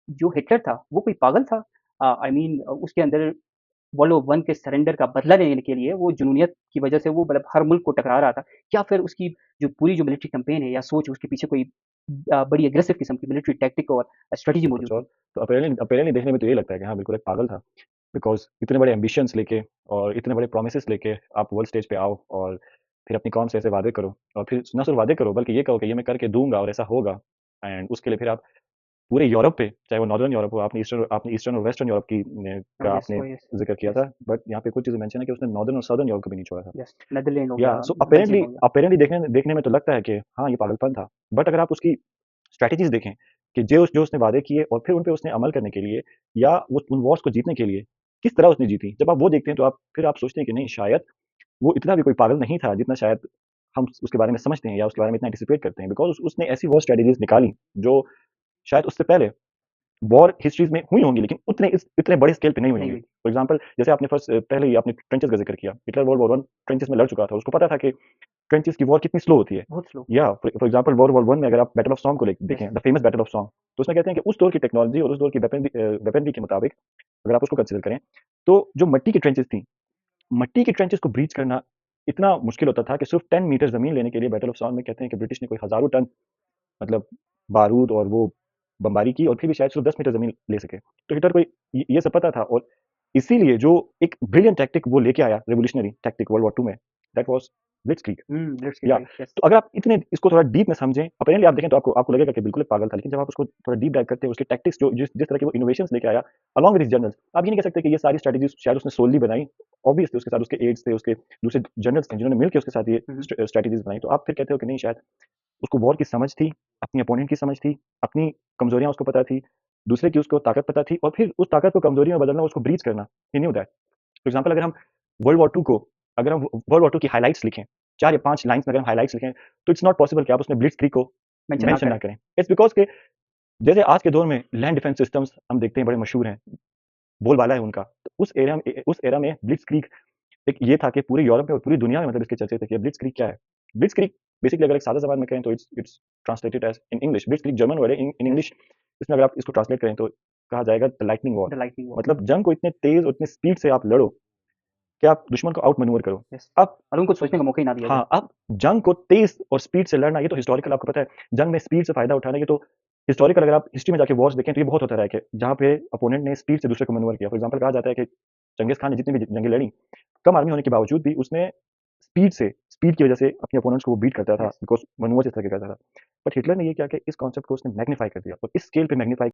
जो हिटलर था, वो कोई पागल था? आई मीन उसके अंदर वर्ल्ड वॉर 1 के सरेंडर का बदला लेने के लिए वो जुनूनियत की वजह से वो मतलब हर मुल्क को टकरा रहा था। क्या फिर उसकी जो पूरी जो मिलिट्री कैंपेन है या सोच है उसके पीछे कोई बड़ी एग्रेसिव किस्म की मिलिट्री टैक्टिक और स्ट्रेटजी कुछ मौजूद और। थी? तो अपेरेंटली अपेरेंटली देखने में तो ये लगता है कि हाँ बिल्कुल एक पागल था। बिकॉज इतने बड़े एम्बिशंस लेके और इतने बड़े प्रोमिस लेके आप वर्ल्ड स्टेज पे आओ और फिर अपनी कौम से ऐसे वादे करो, और फिर ना सिर्फ वादे करो बल्कि ये कहो कि ये मैं करके दूंगा और ऐसा होगा। एंड उसके लिए फिर आप पूरे यूरोप पे, चाहे वो नॉर्दर्न यूरोप हो, आपने ईस्टर्न और वेस्टर्न यूरोप की ओह का यस, आपने ओह यस, जिक्र किया यस, था, बट यहाँ पे कुछ चीज़ें मेंशन है कि उसने नॉर्दर्न और सदर्न यूरोप को भी नहीं छोड़ा था। यस। नेदरलैंड हो या गया, सो बेल्जियम अपेरेंटली हो गया। अपेरेंटली देखने में तो लगता है कि हाँ ये पागलपन था, बट अगर आप उसकी स्ट्रैटेजीज देखें कि जो उसने वादे किए और फिर उन पे उसने अमल करने के लिए, या वो उन वॉर्स को जीतने के लिए किस तरह उसने जीती, जब आप वो देखते हैं तो आप सोचते हैं कि नहीं, शायद वो इतना भी कोई पागल नहीं था जितना शायद हम उसके बारे में समझते हैं या उसके बारे में इतना एंटिसिपेट करते हैं। बिकॉज उसने ऐसी वॉर स्ट्रेटेजीज निकाली जो शायद उससे पहले वॉर हिस्ट्रीज में हुई होंगी, लेकिन इतने बड़े स्केल पे नहीं हुई नहीं होंगी। हुई, फॉर एग्जांपल, जैसे आपने पहले ही आपने ट्रेंचेस का जिक्र किया, Hitler world war one trenches में लड़ चुका था, उसको पता था कि ट्रेंचेस की वॉर कितनी स्लो होती है। बहुत स्लो। या for example world war one में अगर आप बैटल ऑफ सॉम को यस, देखें, द फेमस बैटल ऑफ सॉम, तो उसमें कहते हैं कि उस दौर की टेक्नोलॉजी और उस दौर की वेपनरी के मुताबिक अगर आप उसको कंसिडर करें, तो जो मट्टी की ट्रेंचेस थी, मट्टी के ट्रेंचेस को ब्रीच करना इतना मुश्किल होता था कि सिर्फ 10 मीटर जमीन लेने के लिए बैटल ऑफ सॉन में कहते हैं कि ब्रिटिश ने कोई हजारों टन, मतलब बारूद और वो बमबारी की, और फिर भी शायद सिर्फ 10 मीटर जमीन ले सके। तो हिटलर को ये सब पता था, और इसीलिए जो एक ब्रिलियंट टैक्टिक वो लेके आया, revolutionary tactic world war two में, दैट वाज ब्लिट्जक्रीग। ब्लिट्ज़क्रीग या राइट, यस। तो अगर आप इतने इसको थोड़ा डीप में समझें, अपेरेंटली आप देखें तो आपको आपको लगेगा कि बिल्कुल एक पागल था, लेकिन जब आप उसको थोड़ा डीप डाइव करते हैं, उसके टैक्टिक्स जो जिस जिस तरह के वो इनोवेशंस लेके आया अलॉन्ग विद हिज जनरल्स, आप ये नहीं कह सकते कि ये सारी स्ट्रेटजीज शायद उसने सोलली बनाई। ऑब्वियसली उसके साथ उसके एड्स थे, उसके दूसरे जनरल्स थे जिन्होंने मिलकर उसके साथ ये हुँ, हुँ। स्ट्रेटजीज बनाई। तो आप फिर कहते हो कि नहीं, शायद उसको वॉर की समझ थी, अपनी अपोनेंट की समझ थी, अपनी कमजोरियां उसको पता थी, दूसरे की उसको ताकत पता थी, और फिर उस ताकत को कमजोरी में बदलना, उसको ब्रीच करना, ही न्यू दैट। फॉर एग्जाम्पल, अगर हम वर्ल्ड वॉर टू की हाइलाइट्स लिखें, 4 या 5 लाइन्स में अगर हम हाइलाइट्स लिखें, तो इट्स नॉट पॉसिबल कि आप उसमें ब्लिट्जक्रीग को मेंशन ना मेंशन ना करें। करें। इट्स बिकॉज के जैसे आज के दौर में लैंड डिफेंस सिस्टम्स हम देखते हैं बड़े मशहूर हैं, बोलबाला है उनका, तो उस एरा में ब्लिट्जक्रीग एक ये था कि पूरे यूरोप में और पूरी दुनिया में मतलब इसके चर्चे थे कि ब्लिट्जक्रीग क्या है। ब्लिट्जक्रीग बेसिकली अगर एक सादा ज़बान में कहें तो it's translated as in English, ब्लिट्जक्रीग German word है, इन यस, इंग्लिश इसमें अगर आप इसको ट्रांसलेट करें तो कहा जाएगा the lightning war. The lightning war. मतलब जंग को इतने तेज़ और इतने स्पीड से आप लड़ो कि आप दुश्मन को आउट मैन्यूवर करो। यस, अब और उनको सोचने का मौका ही ना दिया जाए। हाँ, अब जंग को तेज़ और स्पीड से लड़ना, ये तो हिस्टोरिकल आपको पता है, जंग में स्पीड से फ़ायदा उठाना, ये तो हिस्टोरिकल, अगर आप हिस्ट्री में जाके वॉर्स देखें तो ये बहुत होता रहा है कि जहाँ पे अपोनेंट ने स्पीड से दूसरे को मैन्यूवर किया। फॉर एग्जांपल कहा जाता है कि चंगेज़ खान ने जितनी भी जंगें लड़ी, कम आर्मी होने के बावजूद भी उसने स्पीड की वजह से अपने अपोनेंट्स को वो बीट करता था, यस। बिकॉज़ मैन्यूवर्स इस तरह के करता था। बट हिटलर ने ये किया कि इस कॉन्सेप्ट को उसने मैग्नीफाई कर दिया, और इस स्केल पे मैग्नीफाई